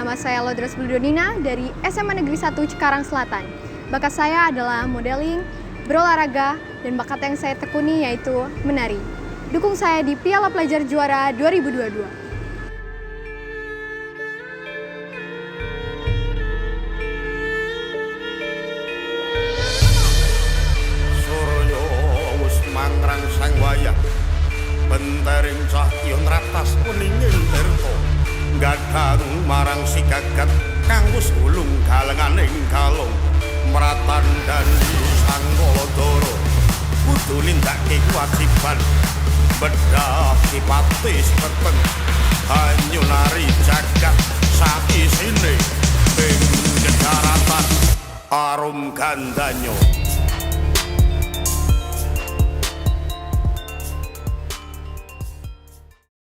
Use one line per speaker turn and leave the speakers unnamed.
Nama saya Lodras Bludonina dari SMA Negeri 1 Cikarang Selatan. Bakat saya adalah modeling, berolahraga, dan bakat yang saya tekuni yaitu menari. Dukung saya di Piala Pelajar Juara 2022.
Mangrangsang wayah bentering cahyon ratas kuningin terto gadang marang si gagat kang wis ulung galenganing kalong meratan dan sang Golodoro kudu nindakake kewajiban bedah sipati peteng banyu nari jagat saisine ing daratan arum gandanyo.